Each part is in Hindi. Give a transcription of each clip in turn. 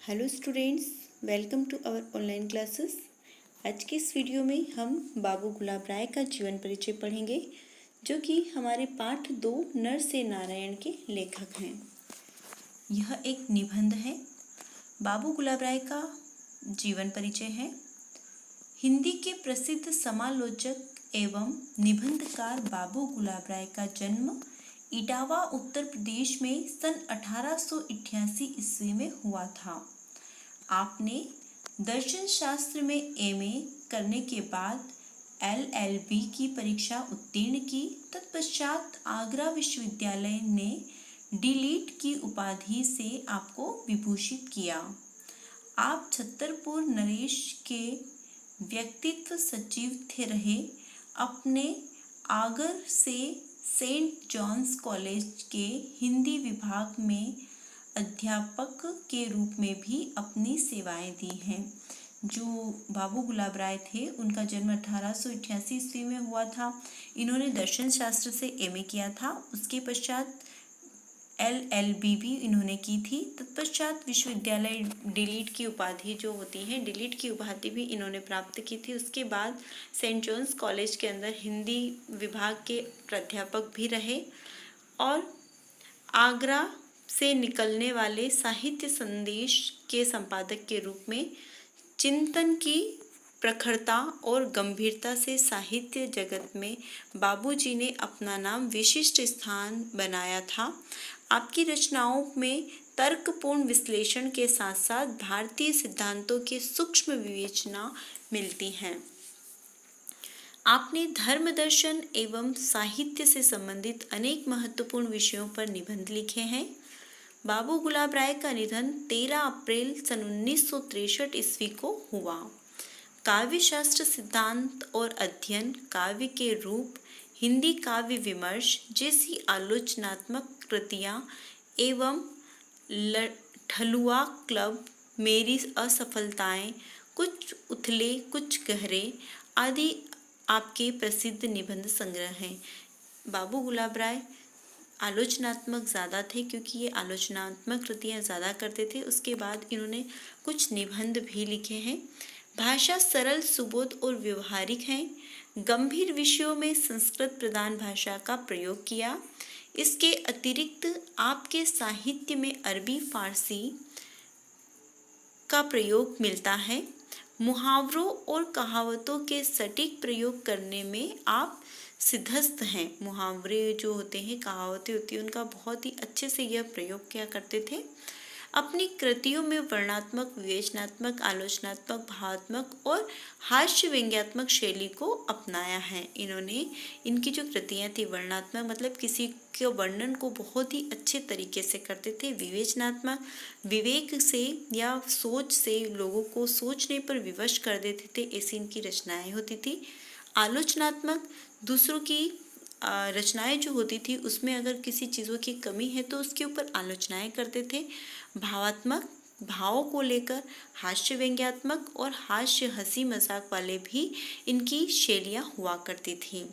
Hello students, welcome to our online classes. आज के इस वीडियो में हम बाबू गुलाब राय का जीवन परिचय पढ़ेंगे, जो कि हमारे पाठ 2 नर से नारायण के लेखक हैं। यह एक निबंध है। बाबू गुलाब राय का जीवन परिचय है। हिंदी के प्रसिद्ध समालोचक एवं निबंधकार बाबू गुलाब राय का जन्म इटावा उत्तर प्रदेश में सन 1888 ईस्वी में हुआ था। आपने दर्शन शास्त्र में एमए करने के बाद एलएलबी की परीक्षा उत्तीर्ण की। तत्पश्चात आगरा विश्वविद्यालय ने डीलिट की उपाधि से आपको विभूषित किया। आप छतरपुर नरेश के व्यक्तित्व सचिव थे रहे। अपने आगर से सेंट जॉन्स कॉलेज के हिंदी विभाग में अध्यापक के रूप में भी अपनी सेवाएं दी हैं। जो बाबू गुलाब राय थे, उनका जन्म 1888 ईस्वी में हुआ था। इन्होंने दर्शन शास्त्र से एमए किया था। उसके पश्चात एलएलबी भी इन्होंने की थी। तत्पश्चात विश्वविद्यालय डीलिट की उपाधि जो होती है, डीलिट की उपाधि भी इन्होंने प्राप्त की थी। उसके बाद सेंट जॉन्स कॉलेज के अंदर हिंदी विभाग के प्राध्यापक भी रहे और आगरा से निकलने वाले साहित्य संदेश के संपादक के रूप में चिंतन की प्रखरता और गंभीरता से साहित्य जगत में बाबूजी ने अपना नाम विशिष्ट स्थान बनाया था। आपकी रचनाओं में तर्कपूर्ण विश्लेषण के साथ साथ भारतीय सिद्धांतों की सूक्ष्म विवेचना मिलती है। आपने धर्म दर्शन एवं साहित्य से संबंधित अनेक महत्वपूर्ण विषयों पर निबंध लिखे हैं। बाबू गुलाब राय का निधन 13 अप्रैल सन 1963 ईस्वी को हुआ। काव्य शास्त्र सिद्धांत और अध्ययन, काव्य के रूप, हिंदी काव्य विमर्श जैसी आलोचनात्मक कृतियां एवं ठलुआ क्लब, मेरी असफलताएं, कुछ उथले कुछ गहरे आदि आपके प्रसिद्ध निबंध संग्रह हैं। बाबू गुलाब राय आलोचनात्मक ज़्यादा थे, क्योंकि ये आलोचनात्मक कृतियाँ ज़्यादा करते थे। उसके बाद इन्होंने कुछ निबंध भी लिखे हैं। भाषा सरल, सुबोध और व्यवहारिक है। गंभीर विषयों में संस्कृत प्रधान भाषा का प्रयोग किया। इसके अतिरिक्त आपके साहित्य में अरबी, फारसी का प्रयोग मिलता है। मुहावरों और कहावतों के सटीक प्रयोग करने में आप सिद्धस्त हैं। मुहावरे जो होते हैं, कहावतें होती हैं, उनका बहुत ही अच्छे से यह प्रयोग किया करते थे। अपनी कृतियों में वर्णनात्मक, विवेचनात्मक, आलोचनात्मक, भावात्मक और हास्य व्यंग्यात्मक शैली को अपनाया है। इन्होंने इनकी जो कृतियाँ थी, वर्णनात्मक मतलब किसी के वर्णन को बहुत ही अच्छे तरीके से करते थे। विवेचनात्मक, विवेक से या सोच से लोगों को सोचने पर विवश कर देते थे, ऐसी इनकी रचनाएं होती थी। आलोचनात्मक, दूसरों की रचनाएं जो होती थी उसमें अगर किसी चीज़ों की कमी है तो उसके ऊपर आलोचनाएं करते थे। भावात्मक, भावों को लेकर, हास्य व्यंग्यात्मक और हास्य हंसी मजाक वाले भी इनकी शैलियाँ हुआ करती थीं।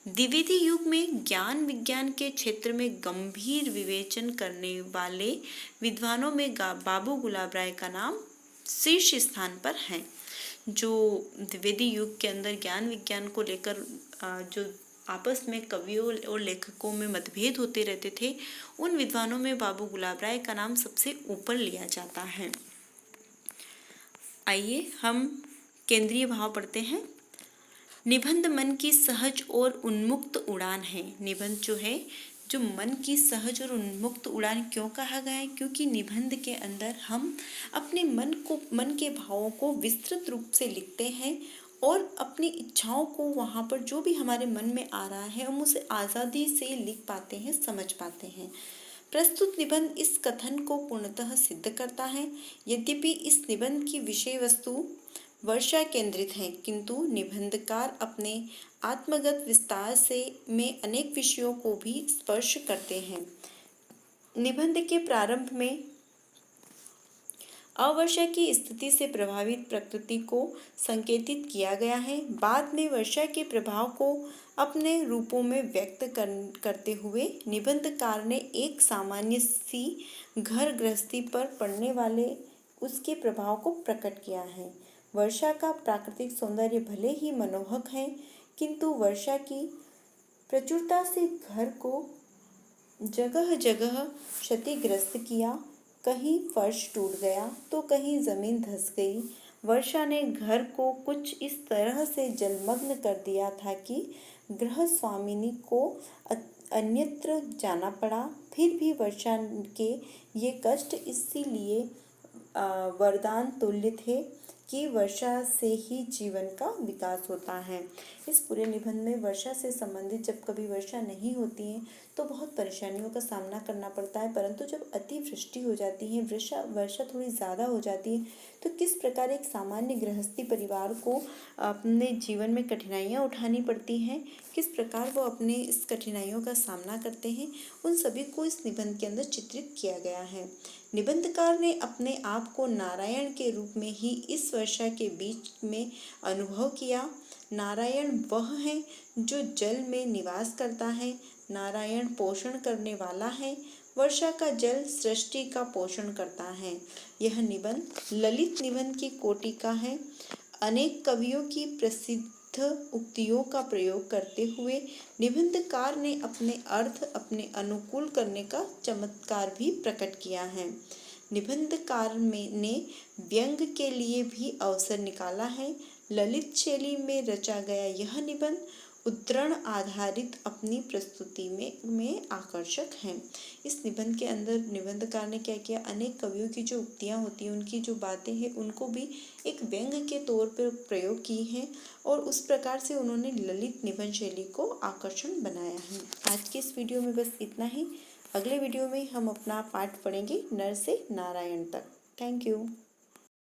द्विवेदी युग में ज्ञान विज्ञान के क्षेत्र में गंभीर विवेचन करने वाले विद्वानों में बाबू गुलाब राय का नाम शीर्ष स्थान पर है। जो द्विवेदी युग के अंदर ज्ञान विज्ञान को लेकर जो आपस में कवियों और लेखकों में मतभेद होते रहते थे, उन विद्वानों में बाबू गुलाब राय का नाम सबसे ऊपर लिया जाता है। आइए हम केंद्रीय भाव पढ़ते हैं। निबंध मन की सहज और उन्मुक्त उड़ान है। निबंध जो है, जो मन की सहज और उन्मुक्त उड़ान क्यों कहा गया है? क्योंकि निबंध के अंदर हम अपने मन के भावों को विस्तृत रूप से लिखते हैं और अपनी इच्छाओं को, वहाँ पर जो भी हमारे मन में आ रहा है, हम उसे आज़ादी से लिख पाते हैं, समझ पाते हैं। प्रस्तुत निबंध इस कथन को पूर्णतः सिद्ध करता है। यद्यपि इस निबंध की विषय वस्तु वर्षा केंद्रित है, किंतु निबंधकार अपने आत्मगत विस्तार से में अनेक विषयों को भी स्पर्श करते हैं। निबंध के प्रारंभ में अवर्षा की स्थिति से प्रभावित प्रकृति को संकेतित किया गया है। बाद में वर्षा के प्रभाव को अपने रूपों में व्यक्त करते हुए निबंधकार ने एक सामान्य सी घर गृहस्थी पर पड़ने वाले उसके प्रभाव को प्रकट किया है। वर्षा का प्राकृतिक सौंदर्य भले ही मनोहक है, किंतु वर्षा की प्रचुरता से घर को जगह जगह क्षतिग्रस्त किया। कहीं फर्श टूट गया तो कहीं जमीन धंस गई। वर्षा ने घर को कुछ इस तरह से जलमग्न कर दिया था कि गृह स्वामिनी को अन्यत्र जाना पड़ा। फिर भी वर्षा के ये कष्ट इसीलिए वरदान तुल्य थे कि वर्षा से ही जीवन का विकास होता है। इस पूरे निबंध में वर्षा से संबंधित जब कभी वर्षा नहीं होती है तो बहुत परेशानियों का सामना करना पड़ता है, परंतु जब अतिवृष्टि हो जाती है, वर्षा थोड़ी ज़्यादा हो जाती है, तो किस प्रकार एक सामान्य गृहस्थी परिवार को अपने जीवन में कठिनाइयाँ उठानी पड़ती हैं, किस प्रकार वो अपने इस कठिनाइयों का सामना करते हैं, उन सभी को इस निबंध के अंदर चित्रित किया गया है। निबंधकार ने अपने आप को नारायण के रूप में ही इस वर्षा के बीच में अनुभव किया। नारायण वह है जो जल में निवास करता है। नारायण पोषण करने वाला है। वर्षा का जल सृष्टि का पोषण करता है। यह निबंध ललित निबंध की कोटि का है। अनेक कवियों की प्रसिद्ध उक्तियों का प्रयोग करते हुए निबंधकार ने अपने अर्थ अपने अनुकूल करने का चमत्कार भी प्रकट किया है। निबंधकार ने व्यंग के लिए भी अवसर निकाला है। ललित शैली में रचा गया यह निबंध उद्धरण आधारित अपनी प्रस्तुति में आकर्षक है। इस निबंध के अंदर निबंधकार ने क्या किया, अनेक कवियों की जो उक्तियाँ होती हैं, उनकी जो बातें हैं, उनको भी एक व्यंग के तौर पर प्रयोग की हैं और उस प्रकार से उन्होंने ललित निबंध शैली को आकर्षण बनाया है। आज की इस वीडियो में बस इतना ही। अगले वीडियो में हम अपना पाठ पढ़ेंगे नर से नारायण तक। Thank you.